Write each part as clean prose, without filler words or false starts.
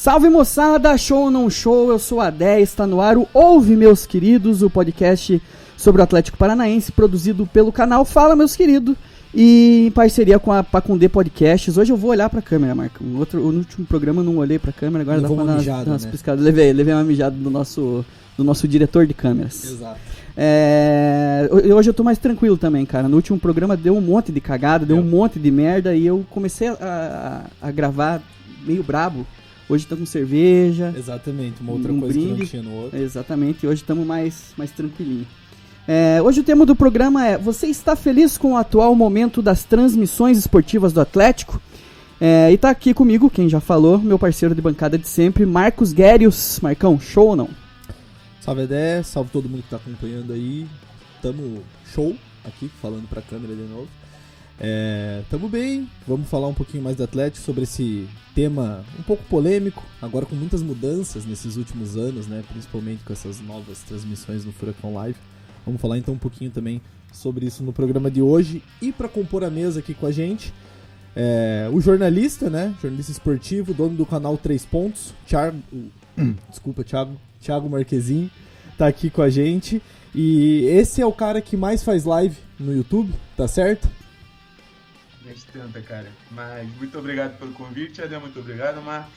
Salve moçada, show ou não show, eu sou a 10, está no ar o Ouve Meus Queridos, o podcast sobre o Atlético Paranaense, produzido pelo canal Fala Meus Queridos, e em parceria com a Pacundê Podcasts. Hoje eu vou olhar pra câmera, Marcão. No último programa eu não olhei pra câmera, agora dá pra dar umas piscadas. Levei uma mijada do nosso diretor de câmeras. Exato. Hoje eu tô mais tranquilo também, cara. No último programa deu um monte de cagada, deu um monte de merda, e eu comecei a gravar meio brabo. Hoje estamos com cerveja. Exatamente, uma outra coisa brinde, que não tinha no outro. Exatamente, hoje estamos mais tranquilinho. Hoje o tema do programa é: você está feliz com o atual momento das transmissões esportivas do Atlético? E tá aqui comigo, quem já falou, meu parceiro de bancada de sempre, Marcos Guérios. Marcão, show ou não? Salve Edé, salve todo mundo que tá acompanhando aí. Tamo show aqui, falando pra câmera de novo. Tamo bem, vamos falar um pouquinho mais do Atlético, sobre esse tema um pouco polêmico, agora com muitas mudanças nesses últimos anos, né, principalmente com essas novas transmissões no Furacão Live. Vamos falar então um pouquinho também sobre isso no programa de hoje. E para compor a mesa aqui com a gente, o jornalista, né, jornalista esportivo, dono do canal 3 Pontos, Thiago Marquezin, tá aqui com a gente. E esse é o cara que mais faz live no YouTube, tá certo? A gente tenta, cara. Mas muito obrigado pelo convite, Adê, muito obrigado, Marcos.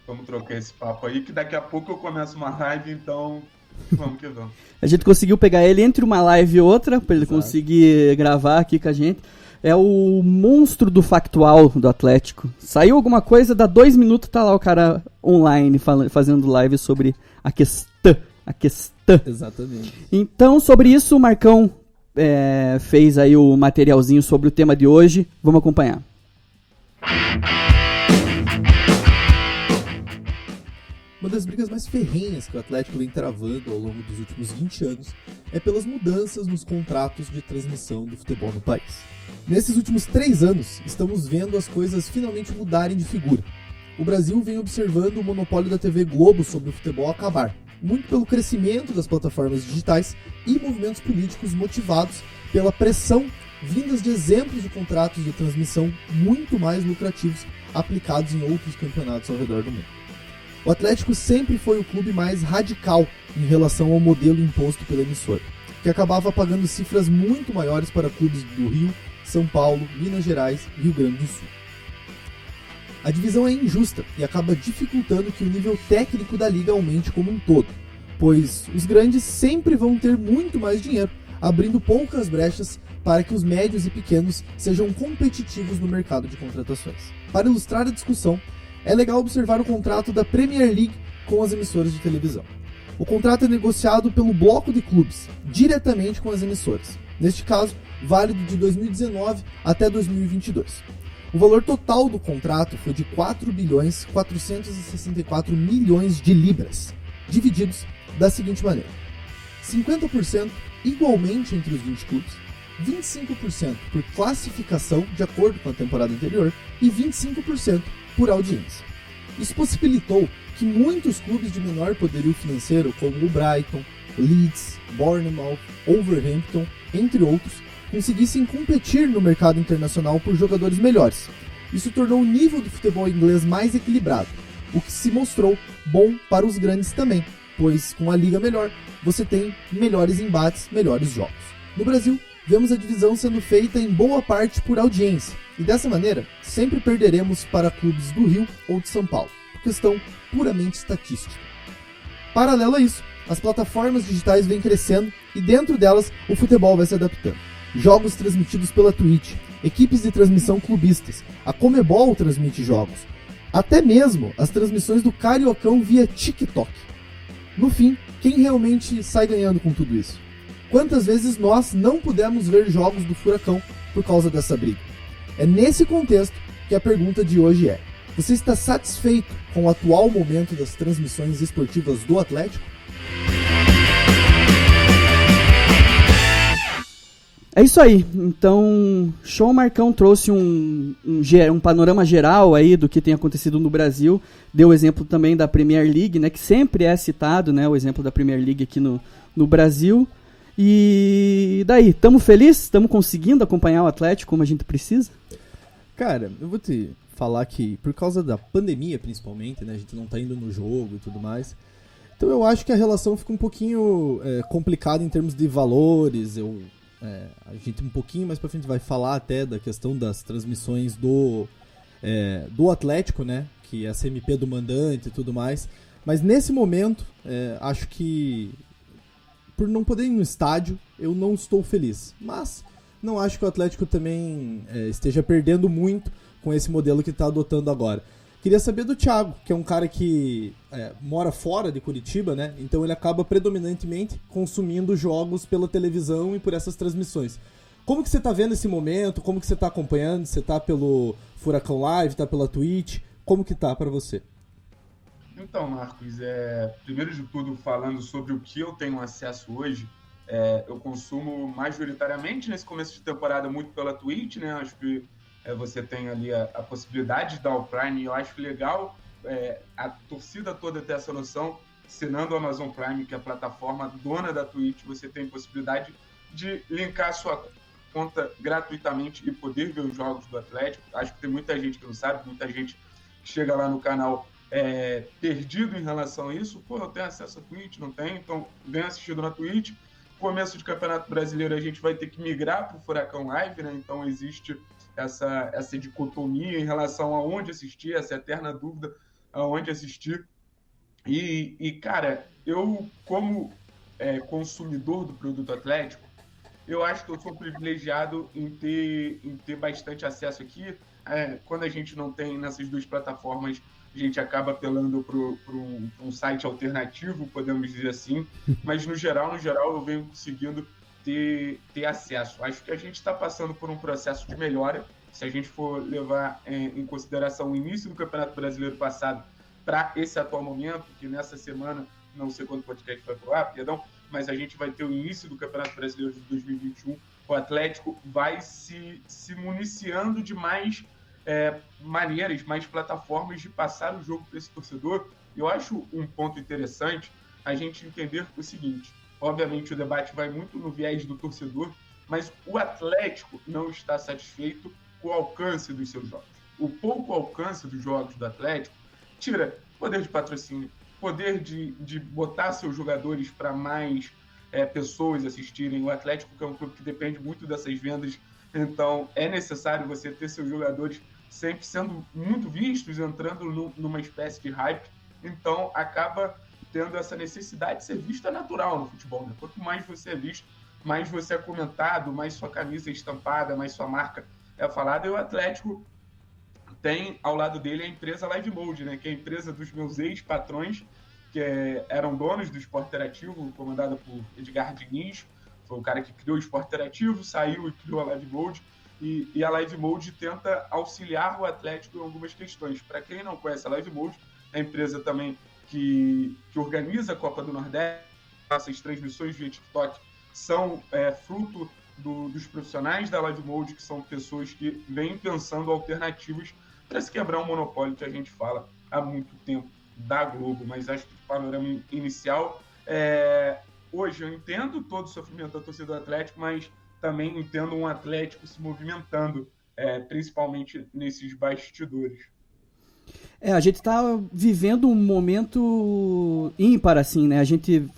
Vamos trocar esse papo aí, que daqui a pouco eu começo uma live, então vamos que vamos. A gente conseguiu pegar ele entre uma live e outra, pra ele conseguir gravar aqui com a gente. É o monstro do factual do Atlético. Saiu alguma coisa, dá 2 minutos, tá lá o cara online fazendo live sobre a questão. Exatamente. Então, sobre isso, o Marcão fez aí o materialzinho sobre o tema de hoje. Vamos acompanhar. Uma das brigas mais ferrenhas que o Atlético vem travando ao longo dos últimos 20 anos é pelas mudanças nos contratos de transmissão do futebol no país. Nesses últimos 3 anos, estamos vendo as coisas finalmente mudarem de figura. O Brasil vem observando o monopólio da TV Globo sobre o futebol acabar, muito pelo crescimento das plataformas digitais e movimentos políticos motivados pela pressão vindas de exemplos de contratos de transmissão muito mais lucrativos aplicados em outros campeonatos ao redor do mundo. O Atlético sempre foi o clube mais radical em relação ao modelo imposto pela emissora, que acabava pagando cifras muito maiores para clubes do Rio, São Paulo, Minas Gerais e Rio Grande do Sul. A divisão é injusta e acaba dificultando que o nível técnico da liga aumente como um todo, pois os grandes sempre vão ter muito mais dinheiro, abrindo poucas brechas para que os médios e pequenos sejam competitivos no mercado de contratações. Para ilustrar a discussão, é legal observar o contrato da Premier League com as emissoras de televisão. O contrato é negociado pelo bloco de clubes, diretamente com as emissoras, neste caso, válido de 2019 até 2022. O valor total do contrato foi de 4.464 milhões de libras, divididos da seguinte maneira: 50% igualmente entre os 20 clubes, 25% por classificação de acordo com a temporada anterior e 25% por audiência. Isso possibilitou que muitos clubes de menor poderio financeiro, como o Brighton, Leeds, Bournemouth, Wolverhampton, entre outros, conseguissem competir no mercado internacional por jogadores melhores. Isso tornou o nível do futebol inglês mais equilibrado, o que se mostrou bom para os grandes também, pois com a liga melhor, você tem melhores embates, melhores jogos. No Brasil, vemos a divisão sendo feita em boa parte por audiência, e dessa maneira, sempre perderemos para clubes do Rio ou de São Paulo, por questão puramente estatística. Paralelo a isso, as plataformas digitais vêm crescendo e dentro delas o futebol vai se adaptando. Jogos transmitidos pela Twitch, equipes de transmissão clubistas, a Comebol transmite jogos, até mesmo as transmissões do Cariocão via TikTok. No fim, quem realmente sai ganhando com tudo isso? Quantas vezes nós não pudemos ver jogos do Furacão por causa dessa briga? É nesse contexto que a pergunta de hoje é: você está satisfeito com o atual momento das transmissões esportivas do Atlético? É isso aí, então show. Marcão trouxe um panorama geral aí do que tem acontecido no Brasil, deu o exemplo também da Premier League, né, que sempre é citado, né, o exemplo da Premier League aqui no Brasil. E daí, estamos felizes? Estamos conseguindo acompanhar o Atlético como a gente precisa? Cara, eu vou te falar que, por causa da pandemia principalmente, né, a gente não tá indo no jogo e tudo mais, então eu acho que a relação fica um pouquinho complicada em termos de valores. A gente um pouquinho mais pra frente vai falar até da questão das transmissões do Atlético, né, que é a CMP do mandante e tudo mais, mas nesse momento, acho que por não poder ir no estádio, eu não estou feliz, mas não acho que o Atlético também esteja perdendo muito com esse modelo que está adotando agora. Queria saber do Thiago, que é um cara que mora fora de Curitiba, né? Então ele acaba predominantemente consumindo jogos pela televisão e por essas transmissões. Como que você está vendo esse momento? Como que você está acompanhando? Você está pelo Furacão Live, está pela Twitch? Como que tá para você? Então, Marcos, primeiro de tudo, falando sobre o que eu tenho acesso hoje, eu consumo majoritariamente nesse começo de temporada muito pela Twitch, né? Acho que você tem ali a possibilidade de dar o Prime, e eu acho legal a torcida toda ter essa noção. Assinando o Amazon Prime, que é a plataforma dona da Twitch, você tem possibilidade de linkar a sua conta gratuitamente e poder ver os jogos do Atlético. Acho que tem muita gente que não sabe, muita gente que chega lá no canal perdido em relação a isso. Pô, eu tenho acesso à Twitch? Não tenho? Então, vem assistindo na Twitch. Começo de Campeonato Brasileiro, a gente vai ter que migrar para o Furacão Live, né? Então, existe essa dicotomia em relação a onde assistir, essa eterna dúvida aonde assistir. E cara, eu, como consumidor do produto Atlético, eu acho que eu sou privilegiado em ter bastante acesso aqui. Quando a gente não tem nessas duas plataformas, a gente acaba apelando para um site alternativo, podemos dizer assim, mas no geral eu venho conseguindo ter acesso. Acho que a gente está passando por um processo de melhora. Se a gente for levar em consideração o início do Campeonato Brasileiro passado para esse atual momento, que nessa semana, não sei quando o podcast vai pro ar, perdão, mas a gente vai ter o início do Campeonato Brasileiro de 2021, o Atlético vai se municiando de mais maneiras, mais plataformas de passar o jogo para esse torcedor. Eu acho um ponto interessante a gente entender o seguinte: obviamente o debate vai muito no viés do torcedor, mas o Atlético não está satisfeito com o alcance dos seus jogos. O pouco alcance dos jogos do Atlético tira poder de patrocínio, poder de botar seus jogadores para mais pessoas assistirem. O Atlético, que é um clube que depende muito dessas vendas, então é necessário você ter seus jogadores sempre sendo muito vistos, entrando numa espécie de hype. Então acaba tendo essa necessidade de ser visto. É natural no futebol, né? Quanto mais você é visto, mais você é comentado, mais sua camisa é estampada, mais sua marca é falada. E o Atlético tem ao lado dele a empresa Live Mode, né? Que é a empresa dos meus ex-patrões, que eram donos do Esporte Interativo, comandada por Edgar Diniz. Foi o cara que criou o Esporte Interativo, saiu e criou a Live Mode. E a Live Mode tenta auxiliar o Atlético em algumas questões. Para quem não conhece a Live Mode, é a empresa também que organiza a Copa do Nordeste. Essas transmissões via TikTok são fruto dos profissionais da Live Mode, que são pessoas que vêm pensando alternativas para se quebrar um monopólio que a gente fala há muito tempo da Globo. Mas acho que o panorama inicial hoje eu entendo todo o sofrimento da torcida do Atlético, mas também entendo um Atlético se movimentando, principalmente nesses bastidores. A gente está vivendo um momento ímpar, assim, né? A gente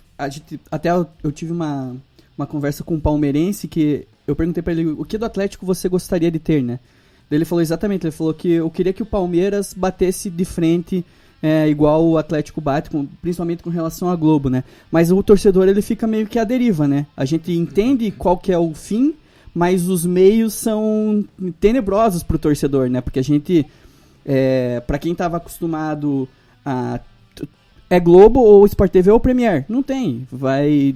até eu tive uma conversa com um palmeirense que eu perguntei para ele o que do Atlético você gostaria de ter, né? Daí ele falou exatamente, ele falou que eu queria que o Palmeiras batesse de frente igual o Atlético bate, principalmente com relação à Globo, né? Mas o torcedor, ele fica meio que à deriva, né? A gente entende qual que é o fim, mas os meios são tenebrosos pro torcedor, né? Porque a gente, para quem tava acostumado a... Globo ou Sport TV ou Premier? Não tem.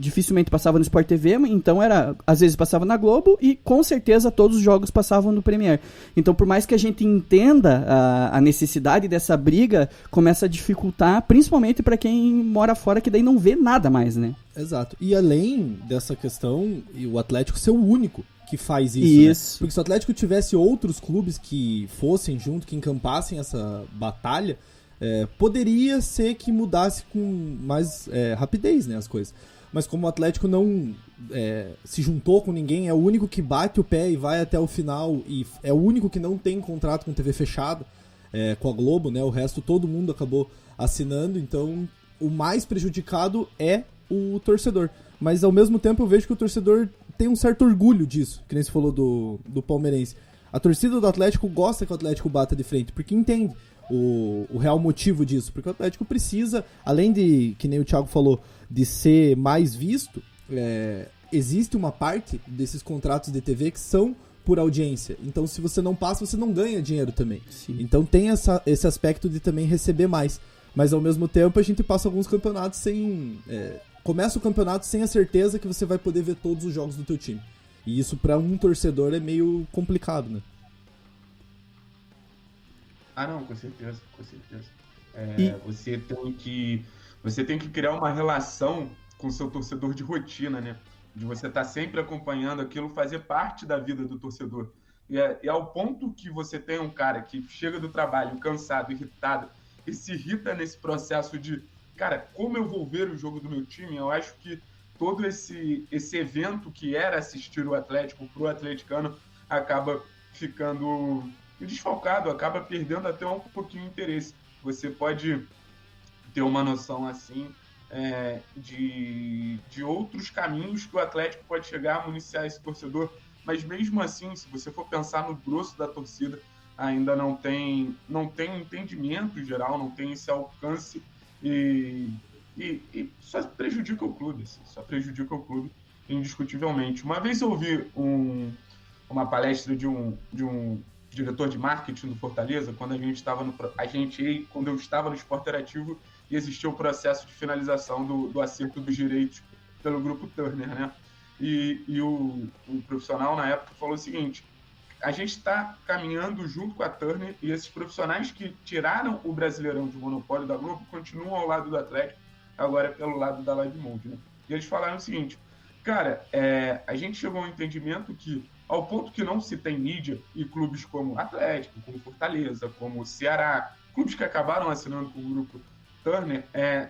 Dificilmente passava no Sport TV, então às vezes passava na Globo e com certeza todos os jogos passavam no Premier. Então, por mais que a gente entenda a necessidade dessa briga, começa a dificultar, principalmente para quem mora fora, que daí não vê nada mais, né? Exato. E além dessa questão, o Atlético ser o único que faz isso. Né? Porque se o Atlético tivesse outros clubes que fossem junto, que encampassem essa batalha, poderia ser que mudasse com mais rapidez, né, as coisas. Mas como o Atlético não se juntou com ninguém, é o único que bate o pé e vai até o final, e é o único que não tem contrato com TV fechada, com a Globo, né? O resto todo mundo acabou assinando, então o mais prejudicado é o torcedor. Mas ao mesmo tempo eu vejo que o torcedor tem um certo orgulho disso, que nem você falou do palmeirense. A torcida do Atlético gosta que o Atlético bata de frente, porque entende o real motivo disso. Porque o Atlético precisa, além de, que nem o Thiago falou, de ser mais visto, existe uma parte desses contratos de TV que são por audiência. Então, se você não passa, você não ganha dinheiro também. Sim. Então, tem esse aspecto de também receber mais. Mas, ao mesmo tempo, a gente passa alguns campeonatos sem... começa o campeonato sem a certeza que você vai poder ver todos os jogos do teu time. E isso, para um torcedor, é meio complicado, né? Ah, não, com certeza, com certeza. Você tem que criar uma relação com o seu torcedor de rotina, né? De você estar sempre acompanhando aquilo, fazer parte da vida do torcedor. E ao ponto que você tem um cara que chega do trabalho cansado, irritado, e se irrita nesse processo de, cara, como eu vou ver o jogo do meu time? Eu acho que todo esse evento que era assistir o Atlético pro atleticano acaba ficando desfalcado, acaba perdendo até um pouquinho o interesse. Você pode ter uma noção assim de outros caminhos que o Atlético pode chegar a municiar esse torcedor, mas mesmo assim, se você for pensar no grosso da torcida, ainda não tem entendimento geral, não tem esse alcance e só prejudica o clube, assim, só prejudica o clube indiscutivelmente. Uma vez eu ouvi uma palestra de um diretor de marketing do Fortaleza, quando quando eu estava no Sport Interativo e existia o processo de finalização do acerto dos direitos pelo grupo Turner, né? E o profissional na época falou o seguinte: a gente está caminhando junto com a Turner e esses profissionais que tiraram o Brasileirão de monopólio da Globo continuam ao lado do Atlético, agora pelo lado da Live Mode, né? E eles falaram o seguinte: cara, a gente chegou a um entendimento que, ao ponto que não se tem mídia, e clubes como Atlético, como Fortaleza, como Ceará, clubes que acabaram assinando com o grupo Turner,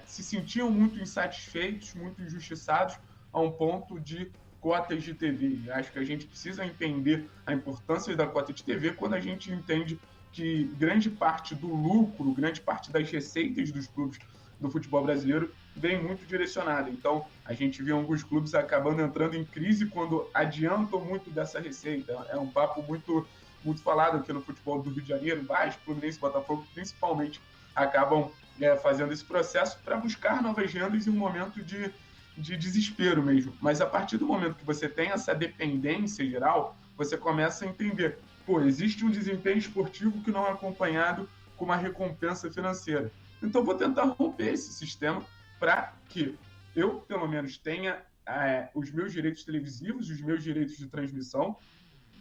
se sentiam muito insatisfeitos, muito injustiçados, a um ponto de cotas de TV. Acho que a gente precisa entender a importância da cota de TV quando a gente entende que grande parte do lucro, grande parte das receitas dos clubes do futebol brasileiro vem muito direcionada. Então, a gente vê alguns clubes acabando entrando em crise quando adiantam muito dessa receita. É um papo muito, muito falado aqui no futebol do Rio de Janeiro. Vasco, Fluminense, Botafogo, principalmente, acabam fazendo esse processo para buscar novas rendas em um momento de desespero mesmo. Mas a partir do momento que você tem essa dependência geral, você começa a entender, existe um desempenho esportivo que não é acompanhado com uma recompensa financeira. Então, vou tentar romper esse sistema para que eu, pelo menos, tenha os meus direitos televisivos, os meus direitos de transmissão,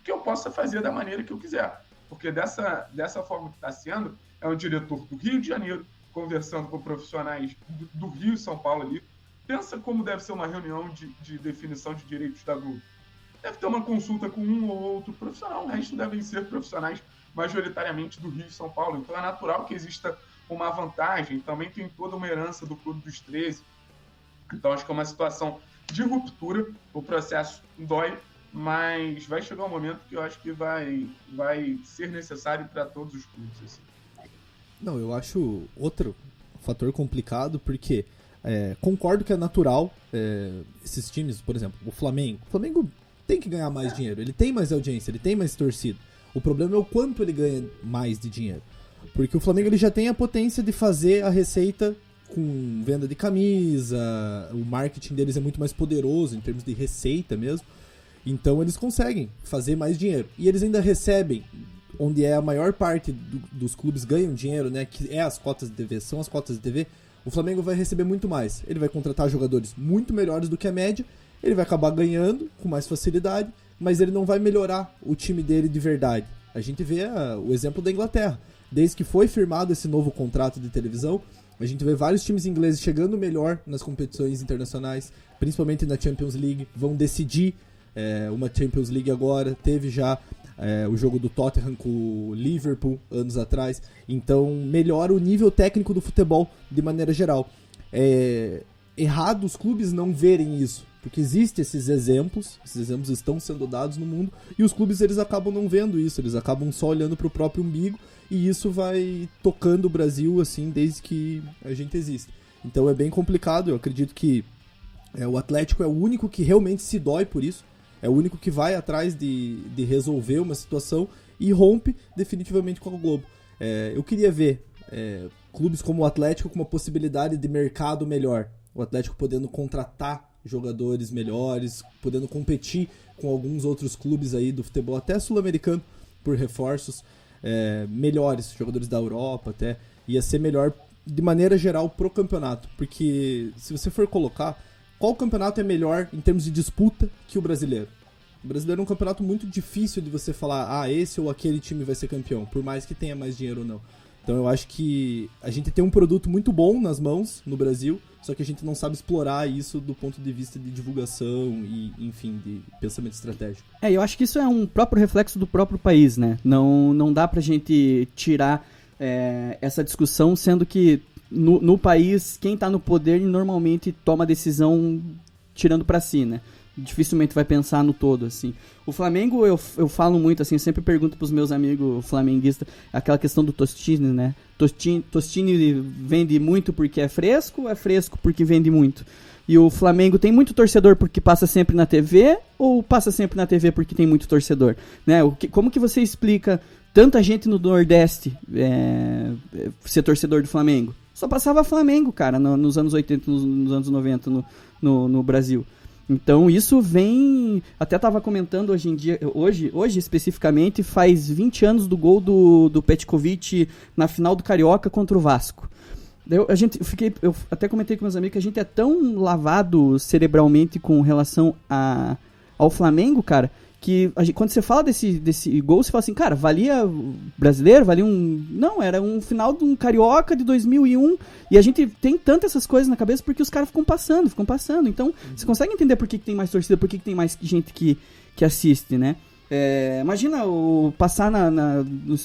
que eu possa fazer da maneira que eu quiser. Porque dessa forma que está sendo, é um diretor do Rio de Janeiro conversando com profissionais do Rio e São Paulo ali. Pensa como deve ser uma reunião de definição de direitos da Globo. Deve ter uma consulta com um ou outro profissional, o resto devem ser profissionais majoritariamente do Rio e São Paulo. Então é natural que exista uma vantagem, também tem toda uma herança do Clube dos 13. Então acho que é uma situação de ruptura, o processo dói, mas vai chegar um momento que eu acho que vai ser necessário para todos os clubes. Assim. Não, eu acho outro fator complicado, porque concordo que é natural esses times, por exemplo, o Flamengo tem que ganhar mais dinheiro, ele tem mais audiência, ele tem mais torcida. O problema é o quanto ele ganha mais de dinheiro. Porque o Flamengo ele já tem a potência de fazer a receita com venda de camisa, o marketing deles é muito mais poderoso em termos de receita mesmo. Então eles conseguem fazer mais dinheiro. E eles ainda recebem, onde a maior parte dos clubes ganham dinheiro, né, que é as cotas de TV, são as cotas de TV, o Flamengo vai receber muito mais. Ele vai contratar jogadores muito melhores do que a média, ele vai acabar ganhando com mais facilidade, mas ele não vai melhorar o time dele de verdade. A gente vê o exemplo da Inglaterra. Desde que foi firmado esse novo contrato de televisão, a gente vê vários times ingleses chegando melhor nas competições internacionais, principalmente na Champions League, vão decidir uma Champions League agora, teve já o jogo do Tottenham com o Liverpool anos atrás, então melhora o nível técnico do futebol de maneira geral. É errado os clubes não verem isso, porque existem esses exemplos estão sendo dados no mundo, e os clubes eles acabam não vendo isso, eles acabam só olhando para o próprio umbigo e isso vai tocando o Brasil, assim, desde que a gente existe. Então é bem complicado, eu acredito que o Atlético é o único que realmente se dói por isso, é o único que vai atrás de resolver uma situação e rompe definitivamente com a Globo. Eu queria ver clubes como o Atlético com uma possibilidade de mercado melhor, o Atlético podendo contratar jogadores melhores, podendo competir com alguns outros clubes aí do futebol, até sul-americano, por reforços melhores, jogadores da Europa até, ia ser melhor de maneira geral pro campeonato, porque se você for colocar, qual campeonato é melhor em termos de disputa que o brasileiro? O brasileiro é um campeonato muito difícil de você falar, esse ou aquele time vai ser campeão, por mais que tenha mais dinheiro ou não. Então eu acho que a gente tem um produto muito bom nas mãos no Brasil, só que a gente não sabe explorar isso do ponto de vista de divulgação e, enfim, de pensamento estratégico. Eu acho que isso é um próprio reflexo do próprio país, né? Não dá pra gente tirar essa discussão, sendo que no país, quem tá no poder normalmente toma a decisão tirando pra si, né? Dificilmente vai pensar no todo, assim. O Flamengo, eu falo muito, assim, eu sempre pergunto pros meus amigos flamenguistas, aquela questão do Tostini, né? Tostini vende muito porque é fresco porque vende muito? E o Flamengo tem muito torcedor porque passa sempre na TV, ou passa sempre na TV porque tem muito torcedor? Né? Como que você explica tanta gente no Nordeste ser torcedor do Flamengo? Só passava Flamengo, cara, nos anos 80, nos anos 90 no Brasil. Então isso vem, até tava comentando hoje em dia, hoje especificamente, faz 20 anos do gol do Petkovic na final do Carioca contra o Vasco. Eu até comentei com meus amigos que a gente é tão lavado cerebralmente com relação ao Flamengo, cara, que quando você fala desse gol, você fala assim, cara, valia brasileiro, valia não, era um final de um Carioca de 2001, e a gente tem tantas essas coisas na cabeça porque os caras ficam passando, então você consegue entender por que tem mais torcida, por que tem mais gente que assiste, né? Imagina passar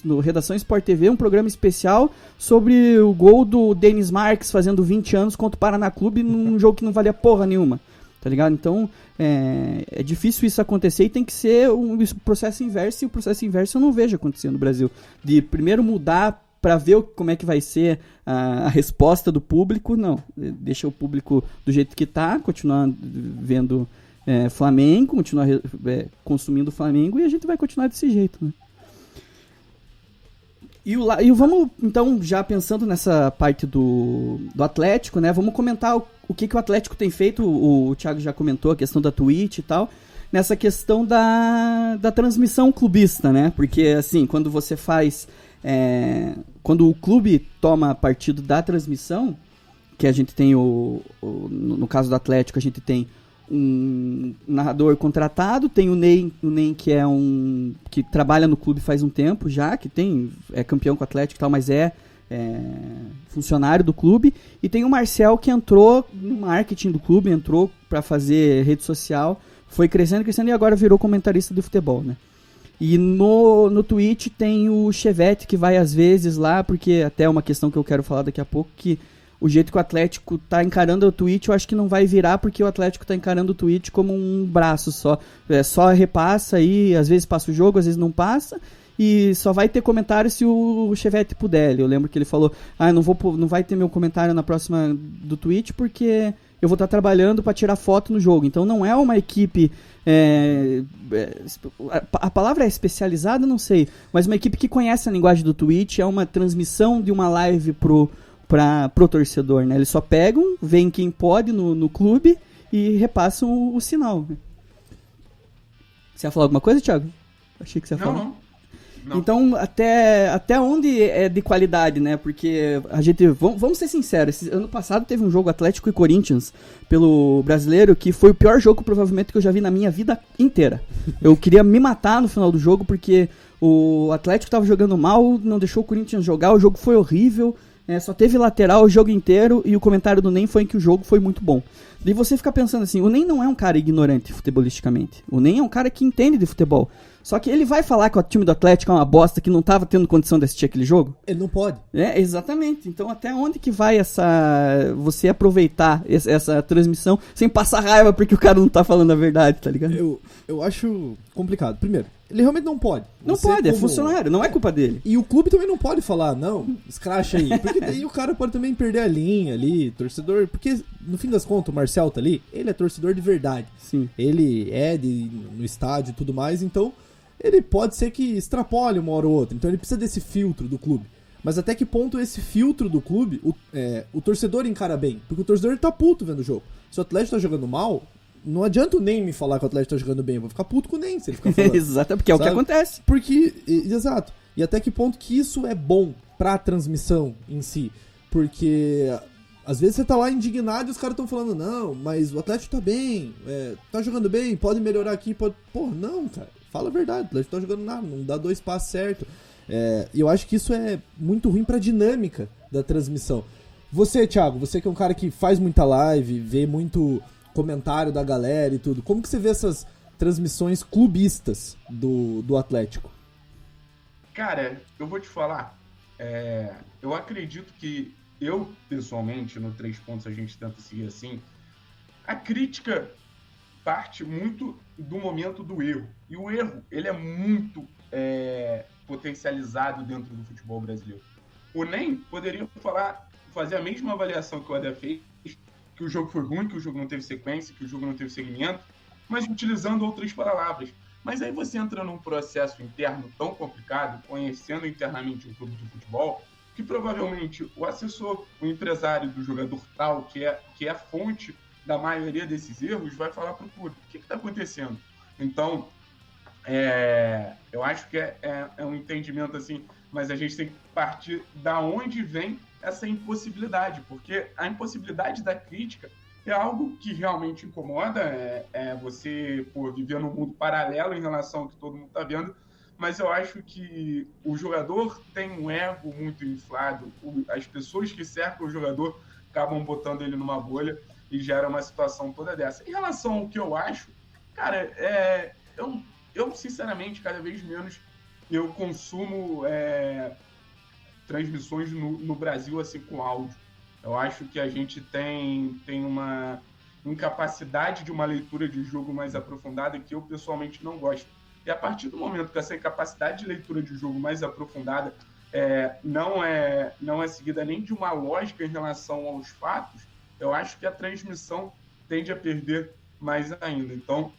no Redação Sport TV um programa especial sobre o gol do Denis Marques fazendo 20 anos contra o Paraná Clube num jogo que não valia porra nenhuma. Tá ligado? Então, é difícil isso acontecer e tem que ser um processo inverso, e o processo inverso eu não vejo acontecer no Brasil. De primeiro mudar para ver como é que vai ser a resposta do público, não. Deixa o público do jeito que tá, continuar vendo Flamengo, continuar consumindo Flamengo, e a gente vai continuar desse jeito, né? E vamos, então, já pensando nessa parte do Atlético, né? Vamos comentar o que o Atlético tem feito. O Thiago já comentou a questão da Twitch e tal. Nessa questão da transmissão clubista, né? Porque, assim, quando você faz... quando o clube toma partido da transmissão, que a gente tem no caso do Atlético, a gente tem um narrador contratado, tem o Ney que é que trabalha no clube faz um tempo já, que é campeão com o Atlético e tal, mas é funcionário do clube, e tem o Marcel que entrou no marketing do clube, entrou para fazer rede social, foi crescendo e agora virou comentarista de futebol, né? E no Twitch tem o Chevette que vai às vezes lá, porque até é uma questão que eu quero falar daqui a pouco, que o jeito que o Atlético tá encarando o Twitch, eu acho que não vai virar, porque o Atlético tá encarando o Twitch como um braço só. Só repassa aí, às vezes passa o jogo, às vezes não passa, e só vai ter comentário se o Chevette puder. Eu lembro que ele falou, não vai ter meu comentário na próxima do Twitch, porque eu vou estar trabalhando para tirar foto no jogo. Então não é uma equipe... a palavra é especializada, não sei, mas uma equipe que conhece a linguagem do Twitch, é uma transmissão de uma live pro torcedor, né? Eles só pegam, veem quem pode no clube e repassam o sinal. Você ia falar alguma coisa, Thiago? Achei que você ia falar. Não. Então, até onde é de qualidade, né? Porque a gente... Vamos ser sinceros, ano passado teve um jogo Atlético e Corinthians pelo Brasileiro, que foi o pior jogo, provavelmente, que eu já vi na minha vida inteira. Eu queria me matar no final do jogo, porque o Atlético tava jogando mal, não deixou o Corinthians jogar, o jogo foi horrível, só teve lateral o jogo inteiro, e o comentário do Ney foi que o jogo foi muito bom. Daí você fica pensando assim, o Ney não é um cara ignorante futebolisticamente, o Ney é um cara que entende de futebol, só que ele vai falar que o time do Atlético é uma bosta, que não tava tendo condição de assistir aquele jogo? Ele não pode. Exatamente. Então até onde que vai você aproveitar essa transmissão sem passar raiva porque o cara não tá falando a verdade, tá ligado? Eu acho complicado. Primeiro, Ele realmente não pode. Não pode, é funcionário, não é culpa dele. E o clube também não pode falar, não, escracha aí. Porque daí o cara pode também perder a linha ali, torcedor. Porque, no fim das contas, o Marcel tá ali, ele é torcedor de verdade. Sim. Ele é no estádio e tudo mais, então ele pode ser que extrapole uma hora ou outra. Então ele precisa desse filtro do clube. Mas até que ponto esse filtro do clube, o torcedor encara bem? Porque o torcedor ele tá puto vendo o jogo. Se o Atlético tá jogando mal, não adianta o Ney me falar que o Atlético tá jogando bem. Eu vou ficar puto com o Ney se ele ficar falando. Exato, porque é o que acontece. Exato. E até que ponto que isso é bom pra transmissão em si. Porque às vezes você tá lá indignado e os caras tão falando, não, mas o Atlético tá bem, tá jogando bem, pode melhorar aqui, pode... Pô, não, cara, fala a verdade, o Atlético tá jogando nada, não dá 2 passos certo. E eu acho que isso é muito ruim pra dinâmica da transmissão. Você, Thiago, você que é um cara que faz muita live, vê muito comentário da galera e tudo, como que você vê essas transmissões clubistas do Atlético? Cara, eu vou te falar, eu acredito que eu, pessoalmente, no 3 pontos a gente tenta seguir assim, a crítica parte muito do momento do erro. E o erro, ele é muito potencializado dentro do futebol brasileiro. O Ney poderia fazer a mesma avaliação que o Adé fez, que o jogo foi ruim, que o jogo não teve sequência, que o jogo não teve segmento, mas utilizando outras palavras. Mas aí você entra num processo interno tão complicado, conhecendo internamente um clube de futebol, que provavelmente o assessor, o empresário do jogador tal, que é a fonte da maioria desses erros, vai falar para o clube, o que está acontecendo? Então, eu acho que é um entendimento assim, mas a gente tem que partir da onde vem essa impossibilidade, porque a impossibilidade da crítica é algo que realmente incomoda, você viver num mundo paralelo em relação ao que todo mundo está vendo, mas eu acho que o jogador tem um ego muito inflado, as pessoas que cercam o jogador acabam botando ele numa bolha e gera uma situação toda dessa. Em relação ao que eu acho, cara, eu sinceramente, cada vez menos eu consumo transmissões no Brasil assim com áudio. Eu acho que a gente tem uma incapacidade de uma leitura de jogo mais aprofundada que eu pessoalmente não gosto. E a partir do momento que essa incapacidade de leitura de jogo mais aprofundada não é seguida nem de uma lógica em relação aos fatos, eu acho que a transmissão tende a perder mais ainda. Então,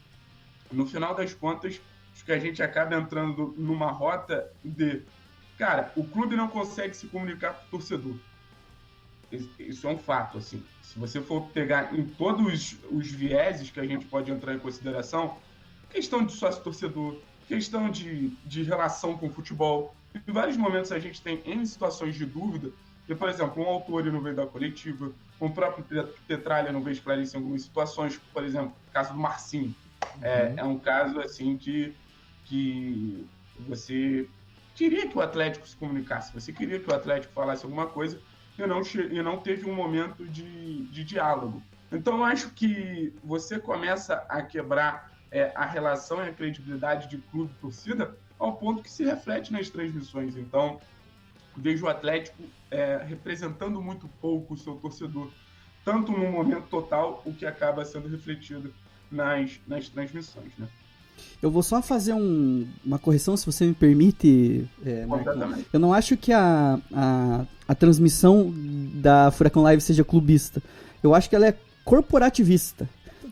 no final das contas, acho que a gente acaba entrando numa rota de... Cara, o clube não consegue se comunicar com o torcedor. Isso é um fato, assim. Se você for pegar em todos os vieses que a gente pode entrar em consideração, questão de sócio-torcedor, questão de relação com o futebol. Em vários momentos a gente tem N situações de dúvida, que, por exemplo, um autor não veio da coletiva, o próprio Petralha não veio esclarecer algumas situações, por exemplo, o caso do Marcinho. É um caso, assim, que você queria que o Atlético se comunicasse, você queria que o Atlético falasse alguma coisa e não teve um momento de diálogo. Então, eu acho que você começa a quebrar a relação e a credibilidade de clube e torcida ao ponto que se reflete nas transmissões. Então, vejo o Atlético representando muito pouco o seu torcedor, tanto no momento total, o que acaba sendo refletido nas transmissões, né? Eu vou só fazer uma correção, se você me permite, eu não acho que a transmissão da Furacão Live seja clubista. Eu acho que ela é corporativista,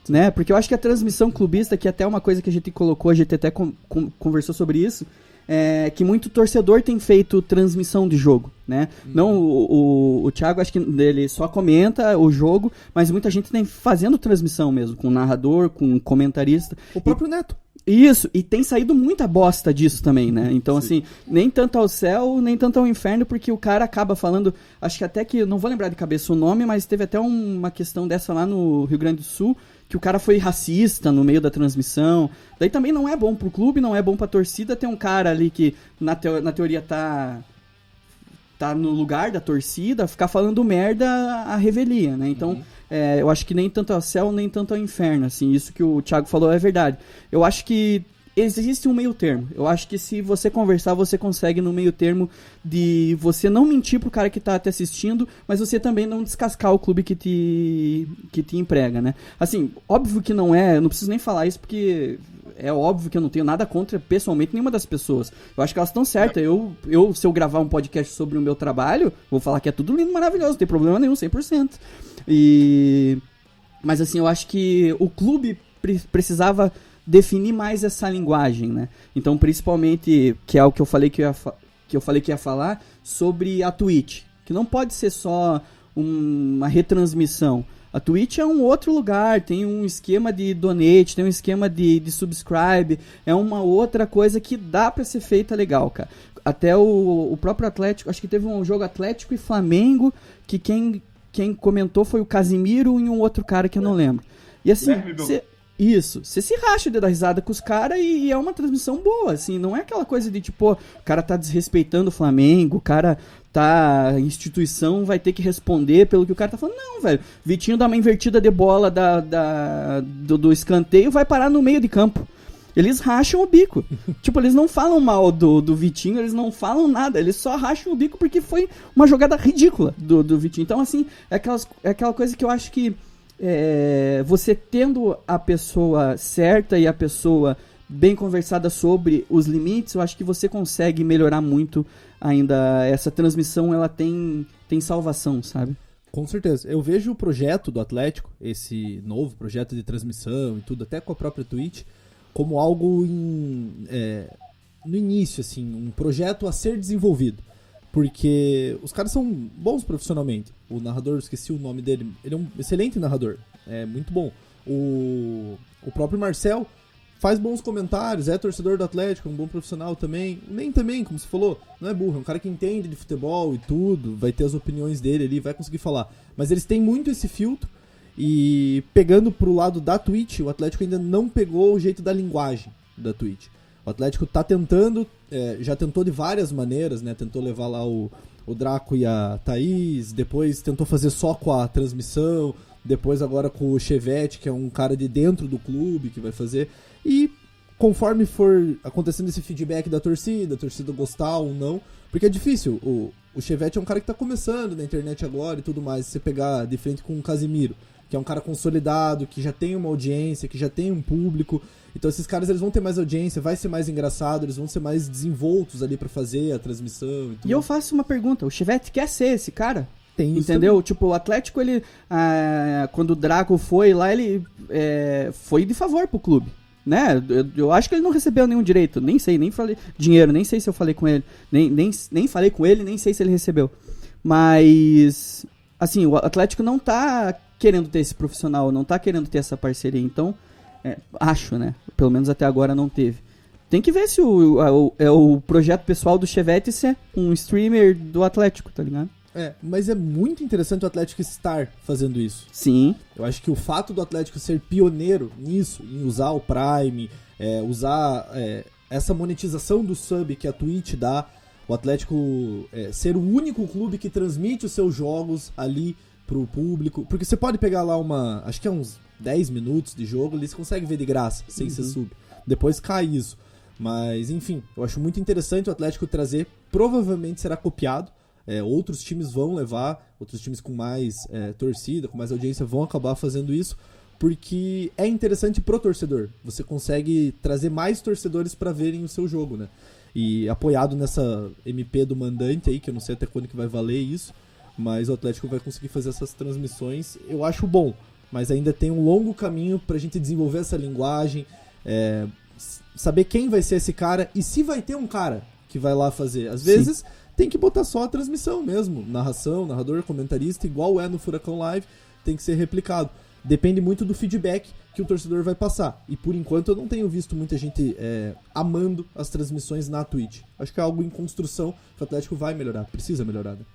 né? Porque eu acho que a transmissão clubista, que até uma coisa que a gente colocou, a gente até conversou sobre isso, que muito torcedor tem feito transmissão de jogo, né? Não, o Thiago, acho que ele só comenta o jogo, mas muita gente tem fazendo transmissão mesmo, com narrador, com comentarista. O próprio Neto. Isso, e tem saído muita bosta disso também, né? Então, assim, nem tanto ao céu, nem tanto ao inferno, porque o cara acaba falando, acho que até que, não vou lembrar de cabeça o nome, mas teve até uma questão dessa lá no Rio Grande do Sul, que o cara foi racista no meio da transmissão. Daí também não é bom pro clube, não é bom pra torcida ter um cara ali que, na teoria, tá no lugar da torcida, ficar falando merda à revelia, né? Então, eu acho que nem tanto ao céu, nem tanto ao inferno, assim, isso que o Thiago falou é verdade. Eu acho que existe um meio termo. Eu acho que se você conversar, você consegue no meio termo de você não mentir pro cara que tá te assistindo, mas você também não descascar o clube que te emprega, né? Assim, óbvio que não preciso nem falar isso porque é óbvio que eu não tenho nada contra, pessoalmente, nenhuma das pessoas. Eu acho que elas estão certas. Se eu gravar um podcast sobre o meu trabalho, vou falar que é tudo lindo, maravilhoso, não tem problema nenhum, 100%. Mas assim, eu acho que o clube precisava definir mais essa linguagem, né? Então, principalmente, que é o que eu falei que ia falar, sobre a Twitch, que não pode ser só uma retransmissão. A Twitch é um outro lugar, tem um esquema de donate, tem um esquema de subscribe, é uma outra coisa que dá pra ser feita legal, cara. Até o próprio Atlético, acho que teve um jogo Atlético e Flamengo, que quem comentou foi o Casimiro e um outro cara que eu não lembro. E assim, você se racha de dar risada com os caras e é uma transmissão boa, assim, não é aquela coisa de tipo, o cara tá desrespeitando o Flamengo, o cara a instituição vai ter que responder pelo que o cara tá falando. Não, velho, Vitinho dá uma invertida de bola do escanteio, vai parar no meio de campo. Eles racham o bico. Tipo, eles não falam mal do Vitinho, eles não falam nada, eles só racham o bico porque foi uma jogada ridícula do Vitinho. Então, assim, é aquela coisa que eu acho que você tendo a pessoa certa e a pessoa bem conversada sobre os limites, eu acho que você consegue melhorar muito ainda. Essa transmissão, ela tem salvação, sabe? Com certeza. Eu vejo o projeto do Atlético, esse novo projeto de transmissão e tudo, até com a própria Twitch, como algo no início, assim, um projeto a ser desenvolvido. Porque os caras são bons profissionalmente. O narrador, esqueci o nome dele, ele é um excelente narrador, é muito bom. O próprio Marcel faz bons comentários, é torcedor do Atlético, é um bom profissional também. Nem também, como você falou, não é burro, é um cara que entende de futebol e tudo, vai ter as opiniões dele ali, vai conseguir falar. Mas eles têm muito esse filtro, e pegando pro lado da Twitch, o Atlético ainda não pegou o jeito da linguagem da Twitch. O Atlético tá tentando, já tentou de várias maneiras, né? Tentou levar lá o Draco e a Thaís, depois tentou fazer só com a transmissão, depois agora com o Chevette, que é um cara de dentro do clube que vai fazer. E conforme for acontecendo esse feedback da torcida, a torcida gostar ou não, porque é difícil, o Chevette é um cara que tá começando na internet agora e tudo mais, se você pegar de frente com o Casimiro, que é um cara consolidado, que já tem uma audiência, que já tem um público. Então esses caras, eles vão ter mais audiência, vai ser mais engraçado, eles vão ser mais desenvoltos ali pra fazer a transmissão e tudo. E eu faço uma pergunta, o Chevette quer ser esse cara? Tem isso. Entendeu? Também. Tipo, o Atlético, ele quando o Draco foi lá, ele foi de favor pro clube, né? Eu acho que ele não recebeu nenhum direito, nem sei, nem falei dinheiro, nem sei se eu falei com ele, nem falei com ele, nem sei se ele recebeu. Mas, assim, o Atlético não tá querendo ter esse profissional, não tá querendo ter essa parceria, então, acho, né? Pelo menos até agora não teve. Tem que ver se o projeto pessoal do Chevette ser um streamer do Atlético, tá ligado? Mas é muito interessante o Atlético estar fazendo isso. Sim. Eu acho que o fato do Atlético ser pioneiro nisso, em usar o Prime, usar essa monetização do sub que a Twitch dá, o Atlético ser o único clube que transmite os seus jogos ali pro público, porque você pode pegar lá acho que é uns 10 minutos de jogo, ali você consegue ver de graça, sem ser sub. Depois cai isso. Mas, enfim, eu acho muito interessante o Atlético trazer, provavelmente será copiado, outros times vão levar, outros times com mais torcida, com mais audiência vão acabar fazendo isso, porque é interessante pro torcedor, você consegue trazer mais torcedores para verem o seu jogo, né? E apoiado nessa MP do mandante aí, que eu não sei até quando que vai valer isso, mas o Atlético vai conseguir fazer essas transmissões, eu acho bom, mas ainda tem um longo caminho pra gente desenvolver essa linguagem, saber quem vai ser esse cara e se vai ter um cara que vai lá fazer. Às vezes tem que botar só a transmissão mesmo, narração, narrador, comentarista, igual é no Furacão Live, tem que ser replicado. Depende muito do feedback que o torcedor vai passar. E por enquanto eu não tenho visto muita gente amando as transmissões na Twitch. Acho que é algo em construção que o Atlético vai melhorar, precisa melhorar, né?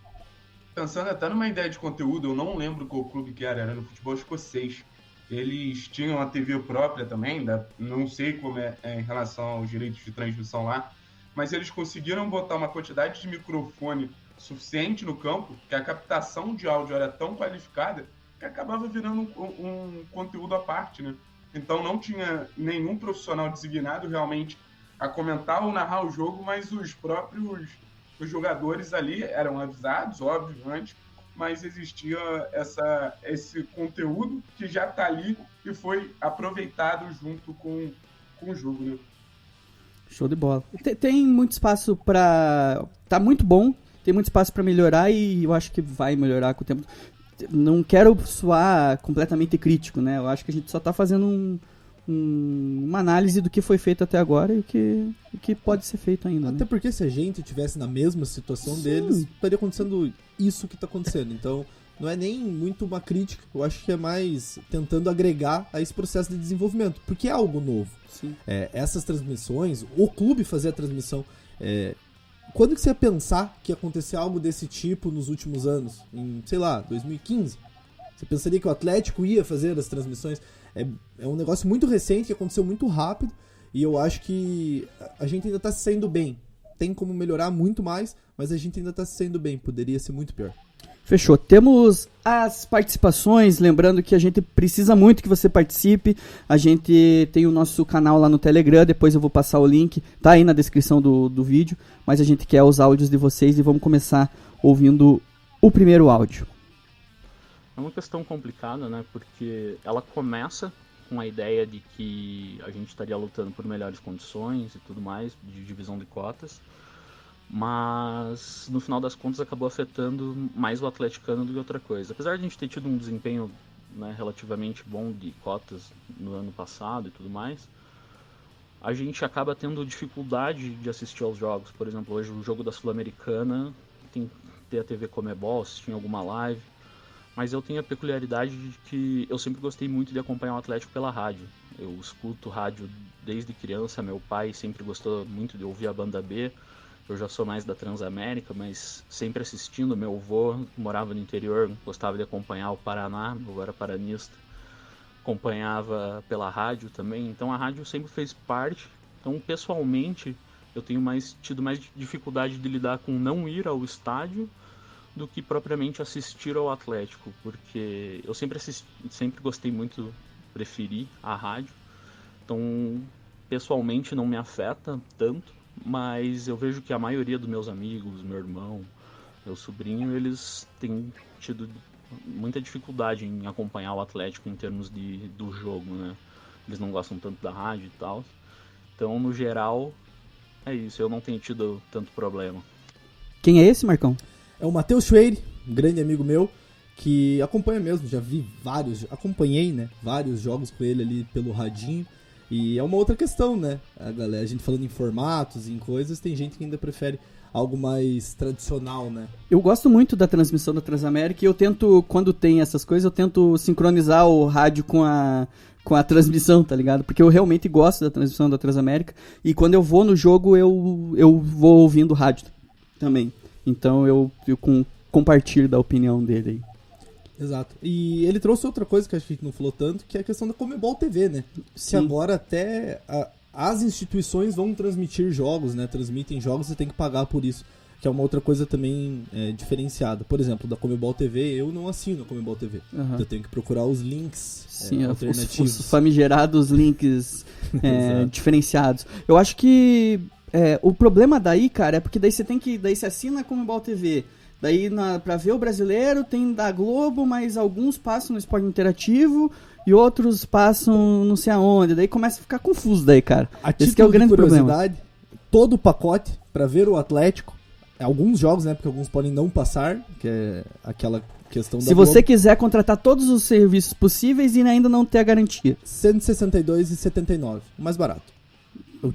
Pensando até numa ideia de conteúdo, eu não lembro qual clube que era no futebol escocês. Eles tinham uma TV própria também, não sei como é em relação aos direitos de transmissão lá, mas eles conseguiram botar uma quantidade de microfone suficiente no campo que a captação de áudio era tão qualificada que acabava virando um conteúdo à parte, né? Então não tinha nenhum profissional designado realmente a comentar ou narrar o jogo, mas os próprios jogadores ali eram avisados, óbvio, antes, mas existia esse conteúdo que já está ali e foi aproveitado junto com com o jogo, né? Show de bola. Tem muito espaço pra... Tá muito bom, tem muito espaço pra melhorar e eu acho que vai melhorar com o tempo. Não quero soar completamente crítico, né? Eu acho que a gente só tá fazendo uma análise do que foi feito até agora e o que pode ser feito ainda. Até porque se a gente estivesse na mesma situação deles, estaria acontecendo isso que está acontecendo. Então, não é nem muito uma crítica, eu acho que é mais tentando agregar a esse processo de desenvolvimento, porque é algo novo. Essas transmissões, o clube fazer a transmissão, quando que você ia pensar que ia acontecer algo desse tipo nos últimos anos? Em, sei lá, 2015? Você pensaria que o Atlético ia fazer as transmissões? É um negócio muito recente, que aconteceu muito rápido, e eu acho que a gente ainda está se saindo bem. Tem como melhorar muito mais, mas a gente ainda está se saindo bem, poderia ser muito pior. Fechou. Temos as participações, lembrando que a gente precisa muito que você participe. A gente tem o nosso canal lá no Telegram, depois eu vou passar o link, tá aí na descrição do vídeo, mas a gente quer os áudios de vocês e vamos começar ouvindo o primeiro áudio. É uma questão complicada, né? Porque ela começa com a ideia de que a gente estaria lutando por melhores condições e tudo mais, de divisão de cotas, mas no final das contas acabou afetando mais o atleticano do que outra coisa. Apesar de a gente ter tido um desempenho, né, relativamente bom de cotas no ano passado e tudo mais, a gente acaba tendo dificuldade de assistir aos jogos. Por exemplo, hoje o jogo da Sul-Americana tem que ter a TV Comebol, assistir em alguma live. Mas eu tenho a peculiaridade de que eu sempre gostei muito de acompanhar o Atlético pela rádio. Eu escuto rádio desde criança, meu pai sempre gostou muito de ouvir a banda B. Eu já sou mais da Transamérica, mas sempre assistindo. Meu avô morava no interior, gostava de acompanhar o Paraná, meu avô era paranista. Acompanhava pela rádio também, então a rádio sempre fez parte. Então, pessoalmente, eu tenho tido mais dificuldade de lidar com não ir ao estádio do que propriamente assistir ao Atlético, porque eu sempre gostei muito, preferi a rádio, então pessoalmente não me afeta tanto, mas eu vejo que a maioria dos meus amigos, meu irmão, meu sobrinho, eles têm tido muita dificuldade em acompanhar o Atlético em termos do jogo, né? Eles não gostam tanto da rádio e tal, então no geral é isso, eu não tenho tido tanto problema. Quem é esse, Marcão? É o Matheus Schweire, um grande amigo meu, que acompanha mesmo, já vi acompanhei, né, vários jogos com ele ali pelo radinho, e é uma outra questão, né, a gente falando em formatos, em coisas, tem gente que ainda prefere algo mais tradicional, né. Eu gosto muito da transmissão da Transamérica e eu tento, quando tem essas coisas, eu tento sincronizar o rádio com a transmissão, tá ligado? Porque eu realmente gosto da transmissão da Transamérica e quando eu vou no jogo, eu vou ouvindo rádio também. Então eu compartilho da opinião dele aí. Exato. E ele trouxe outra coisa que a gente não falou tanto, que é a questão da Comebol TV, né? Sim. Que agora até as instituições vão transmitir jogos, né? Transmitem jogos e tem que pagar por isso. Que é uma outra coisa também diferenciada. Por exemplo, da Comebol TV, eu não assino a Comebol TV. Uhum. Eu tenho que procurar os links alternativos. Os famigerados links diferenciados. Eu acho que o problema daí, cara, é porque daí você assina a Comebol TV. Daí pra ver o brasileiro tem da Globo, mas alguns passam no Esporte Interativo e outros passam não sei aonde. Daí começa a ficar confuso daí, cara. Esse que é o grande problema. Todo o pacote pra ver o Atlético, alguns jogos, né, porque alguns podem não passar, que é aquela questão da Se você quiser contratar todos os serviços possíveis e ainda não ter a garantia. R$ 162,79, o mais barato.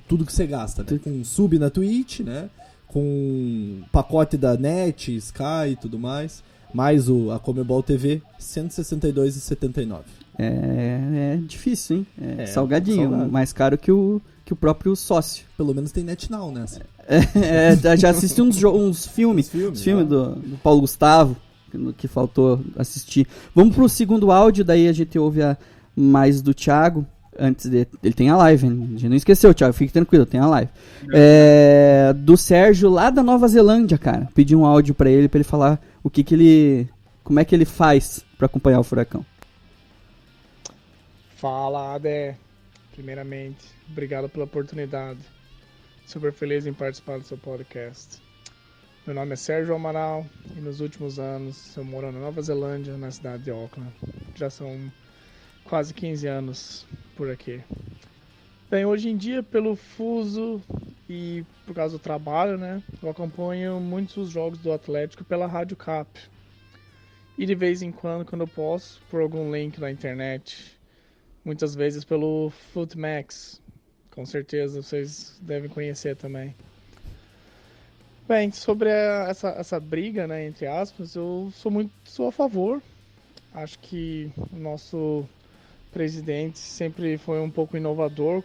Tudo que você gasta, né? Com sub na Twitch, né? Com pacote da NET, Sky e tudo mais, mais a Comebol TV, R$ 162,79. É difícil, hein? Salgadinho, mais caro que o próprio sócio. Pelo menos tem NetNow nessa. Já assisti uns filmes do Paulo Gustavo, que faltou assistir. Vamos pro segundo áudio, daí a gente ouve mais do Thiago. Antes dele, ele tem a live, hein? A gente não esqueceu, Thiago, fique tranquilo, tem a live. Do Sérgio lá da Nova Zelândia, cara. Pedi um áudio pra ele falar como é que ele faz pra acompanhar o Furacão. Fala, Adé. Primeiramente, obrigado pela oportunidade. Super feliz em participar do seu podcast. Meu nome é Sérgio Amaral e nos últimos anos eu moro na Nova Zelândia, na cidade de Auckland. Já são quase 15 anos por aqui. Bem, hoje em dia, pelo fuso e por causa do trabalho, né, eu acompanho muitos jogos do Atlético pela Rádio Cap. E de vez em quando eu posso, por algum link na internet. Muitas vezes pelo Footmax. Com certeza vocês devem conhecer também. Bem, sobre essa briga, né, entre aspas, eu sou a favor. Acho que o nosso presidente sempre foi um pouco inovador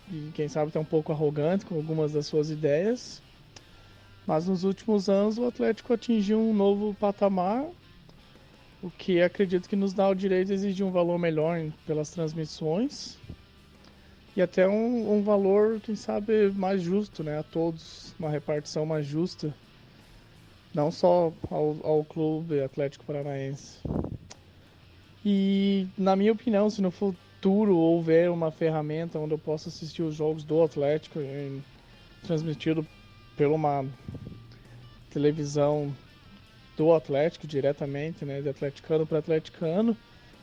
e quem sabe até um pouco arrogante com algumas das suas ideias. Mas nos últimos anos o Atlético atingiu um novo patamar, o que acredito que nos dá o direito de exigir um valor melhor pelas transmissões e até um valor, quem sabe, mais justo, né, a todos, uma repartição mais justa, não só ao clube Atlético Paranaense. E, na minha opinião, se no futuro houver uma ferramenta onde eu possa assistir os jogos do Atlético transmitido por uma televisão do Atlético diretamente, né, de atleticano para atleticano,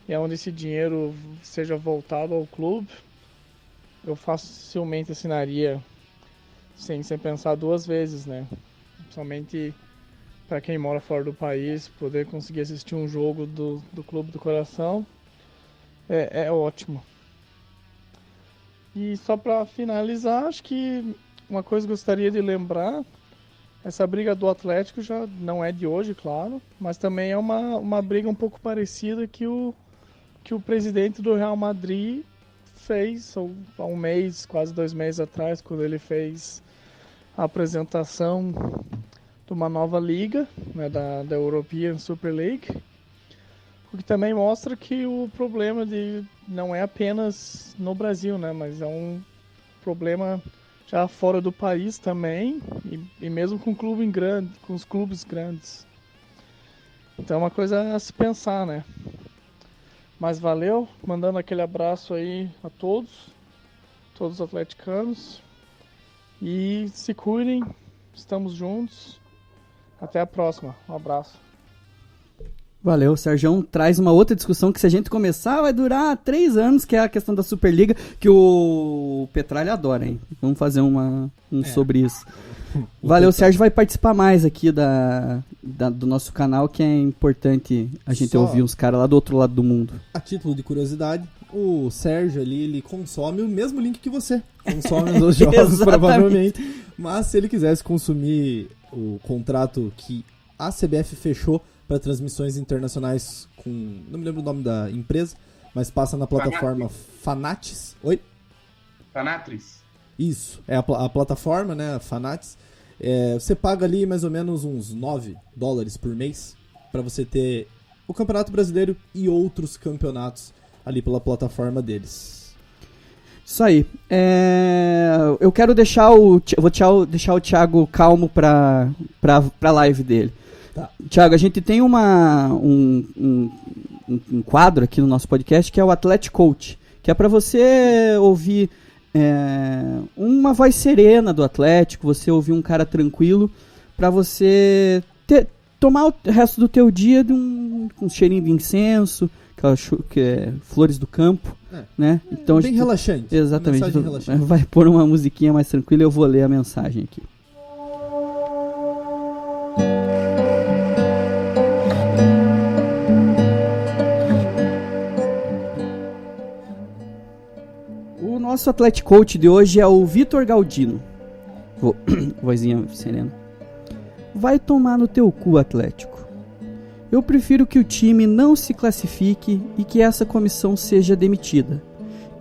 e onde esse dinheiro seja voltado ao clube, eu facilmente assinaria sem pensar duas vezes, né? Principalmente para quem mora fora do país, poder conseguir assistir um jogo do Clube do Coração é ótimo. E só para finalizar, acho que uma coisa que eu gostaria de lembrar, essa briga do Atlético já não é de hoje, claro, mas também é uma briga um pouco parecida que o presidente do Real Madrid fez há um mês, quase 2 meses atrás, quando ele fez a apresentação de uma nova liga, né, da European Super League, o que também mostra que o problema não é apenas no Brasil, né, mas é um problema já fora do país também, e mesmo com os clubes grandes. Então é uma coisa a se pensar, né? Mas valeu, mandando aquele abraço aí a todos os atleticanos, e se cuidem, estamos juntos. Até a próxima. Um abraço. Valeu, o Sergião traz uma outra discussão que se a gente começar vai durar 3 anos, que é a questão da Superliga, que o Petralha adora, hein? Vamos fazer sobre isso. Valeu, o Sérgio vai participar mais aqui do nosso canal, que é importante a gente ouvir os caras lá do outro lado do mundo. A título de curiosidade, o Sérgio ali, ele consome o mesmo link que você. Consome os jogos, provavelmente. Mas se ele quisesse consumir o contrato que a CBF fechou para transmissões internacionais com... não me lembro o nome da empresa, mas passa na plataforma Fanatics. Oi? Fanatris. Isso, é a plataforma, né, Fanatics. Você paga ali mais ou menos uns $9 por mês para você ter o Campeonato Brasileiro e outros campeonatos ali pela plataforma deles. Isso aí. Eu quero deixar deixar o Thiago calmo pra live dele. Tá. Thiago, a gente tem um quadro aqui no nosso podcast que é o Athletic Coach, que é para você ouvir uma voz serena do Atlético, você ouvir um cara tranquilo, para você tomar o resto do teu dia com um cheirinho de incenso, que é flores do campo, né? Então, bem relaxante. Exatamente. Mensagem relaxante. Vai pôr uma musiquinha mais tranquila e eu vou ler a mensagem aqui. O nosso Athletic Coach de hoje é o Vitor Galdino. Vozinha serena. Vai tomar no teu cu, Atlético. Eu prefiro que o time não se classifique e que essa comissão seja demitida.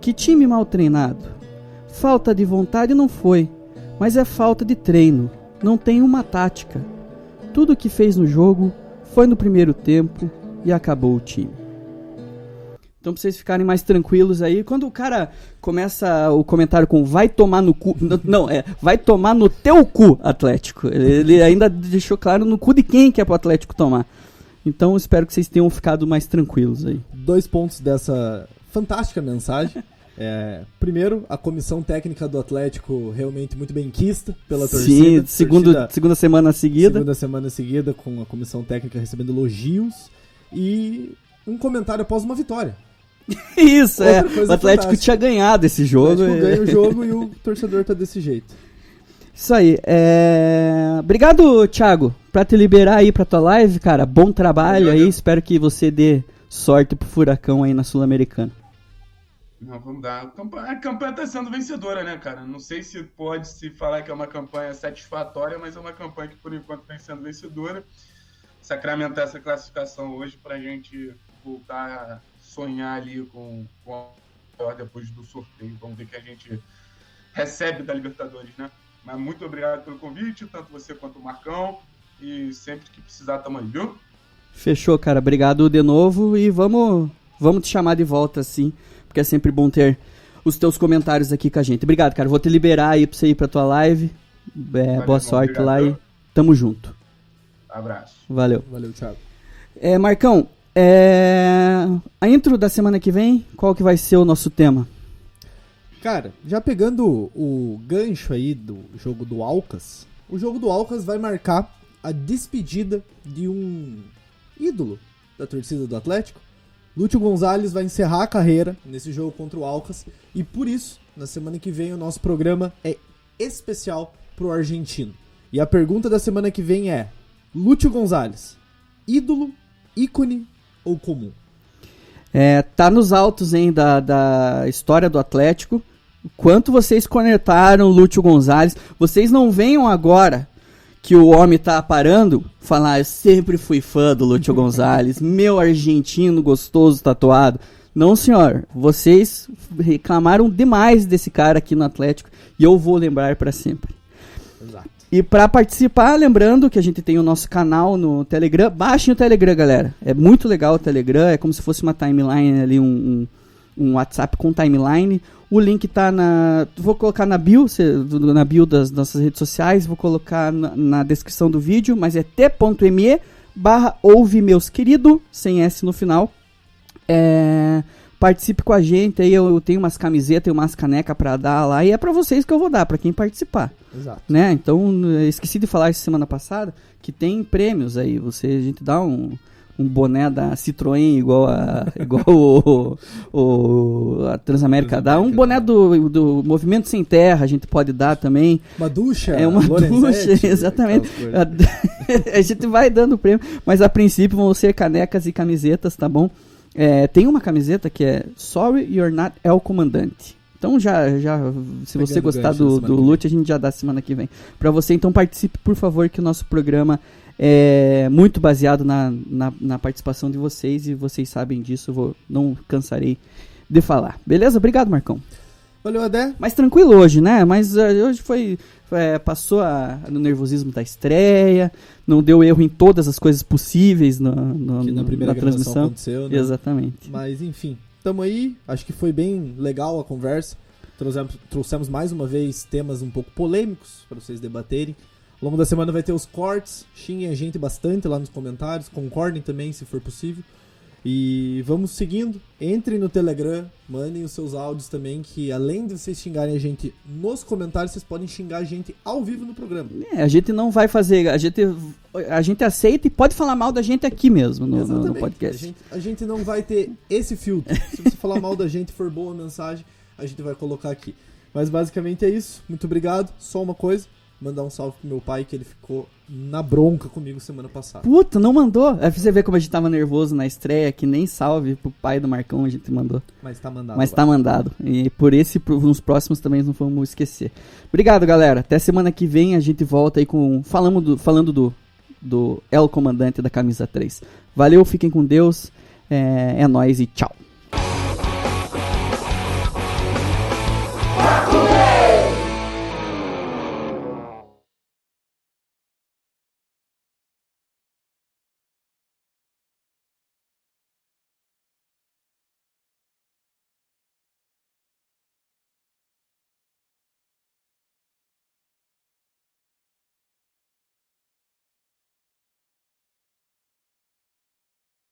Que time mal treinado. Falta de vontade não foi, mas é falta de treino. Não tem uma tática. Tudo o que fez no jogo foi no primeiro tempo e acabou o time. Então, pra vocês ficarem mais tranquilos aí, quando o cara começa o comentário com vai tomar no cu... Não, vai tomar no teu cu, Atlético. Ele ainda deixou claro no cu de quem que é pro Atlético tomar. Então, espero que vocês tenham ficado mais tranquilos aí. 2 pontos dessa fantástica mensagem. Primeiro, a comissão técnica do Atlético realmente muito benquista pela torcida. Sim, segunda semana seguida. Segunda semana seguida, com a comissão técnica recebendo elogios. E um comentário após uma vitória. Isso, Outra coisa o Atlético fantástica. tinha ganhado esse O jogo. Atlético ganha o jogo e o torcedor tá desse jeito. Isso aí. Obrigado, Thiago, pra te liberar aí pra tua live, cara. Bom trabalho aí. Espero que você dê sorte pro Furacão aí na Sul-Americana. Não, vamos dar. A campanha tá sendo vencedora, né, cara? Não sei se pode se falar que é uma campanha satisfatória, mas é uma campanha que, por enquanto, vem sendo vencedora. Sacramentar essa classificação hoje pra gente voltar a sonhar ali com a depois do sorteio. Vamos ver o que a gente recebe da Libertadores, né? Mas muito obrigado pelo convite, tanto você quanto o Marcão. E sempre que precisar, tamo aí, viu? Fechou, cara. Obrigado de novo e vamos te chamar de volta, sim, porque é sempre bom ter os teus comentários aqui com a gente. Obrigado, cara. Vou te liberar aí pra você ir pra tua live. Valeu, boa sorte obrigado, lá viu? e tamo junto. Abraço. Valeu. Valeu, Thiago. Marcão, a intro da semana que vem, qual que vai ser o nosso tema? Cara, já pegando o gancho aí do jogo do Alcas, o jogo do Alcas vai marcar a despedida de um ídolo da torcida do Atlético. Lúcio Gonzalez vai encerrar a carreira nesse jogo contra o Alcas e por isso, na semana que vem, o nosso programa é especial pro argentino. E a pergunta da semana que vem é: Lúcio Gonzalez, ídolo, ícone ou comum? Tá nos altos, hein, da história do Atlético. Quanto vocês conectaram o Lúcio Gonzalez. Vocês não venham agora que o homem tá parando falar: eu sempre fui fã do Lúcio Gonzalez, meu argentino gostoso tatuado. Não, senhor. Vocês reclamaram demais desse cara aqui no Atlético e eu vou lembrar pra sempre. Exato. E pra participar, lembrando que a gente tem o nosso canal no Telegram. Baixem o Telegram, galera. É muito legal o Telegram. É como se fosse uma timeline ali, um WhatsApp com timeline. O link tá vou colocar na bio das nossas redes sociais. Vou colocar na descrição do vídeo. Mas é t.me/ouve meus querido, sem S no final. Participe com a gente aí, eu tenho umas camisetas e umas canecas pra dar lá, e é pra vocês que eu vou dar, pra quem participar. Exato. Né? Então, esqueci de falar isso semana passada, que tem prêmios aí, a gente dá um boné da Citroën igual a Transamérica dá, um boné do Movimento Sem Terra a gente pode dar também. Uma ducha. Uma ducha, exatamente. A gente vai dando prêmio, mas a princípio vão ser canecas e camisetas, tá bom? Tem uma camiseta que é Sorry You're Not El Comandante. Então se você gostar do Lute, a gente já dá semana que vem pra você. Então participe, por favor, que o nosso programa é muito baseado na participação de vocês. E vocês sabem disso, não cansarei de falar. Beleza? Obrigado, Marcão. Valeu, Adé. Mais tranquilo hoje, né? Mas hoje passou no nervosismo da estreia, não deu erro em todas as coisas possíveis na primeira transmissão. Aconteceu, né? Exatamente. Mas enfim, tamo aí. Acho que foi bem legal a conversa. Trouxemos mais uma vez temas um pouco polêmicos para vocês debaterem. Ao longo da semana vai ter os cortes. Xinguem a gente bastante lá nos comentários. Concordem também, se for possível. E vamos seguindo. Entrem no Telegram, mandem os seus áudios também, que além de vocês xingarem a gente nos comentários, vocês podem xingar a gente ao vivo no programa. A gente não vai fazer, a gente aceita e pode falar mal da gente aqui mesmo no podcast. A gente não vai ter esse filtro. Se você falar mal da gente e for boa a mensagem, a gente vai colocar aqui. Mas basicamente é isso. Muito obrigado. Só uma coisa. Mandar um salve pro meu pai, que ele ficou na bronca comigo semana passada. Puta, não mandou? Aí você vê como a gente tava nervoso na estreia, que nem salve pro pai do Marcão a gente mandou. Mas tá mandado. Tá mandado. E nos próximos também não vamos esquecer. Obrigado, galera. Até semana que vem a gente volta aí falando do El Comandante da Camisa 3. Valeu, fiquem com Deus. É nóis e tchau.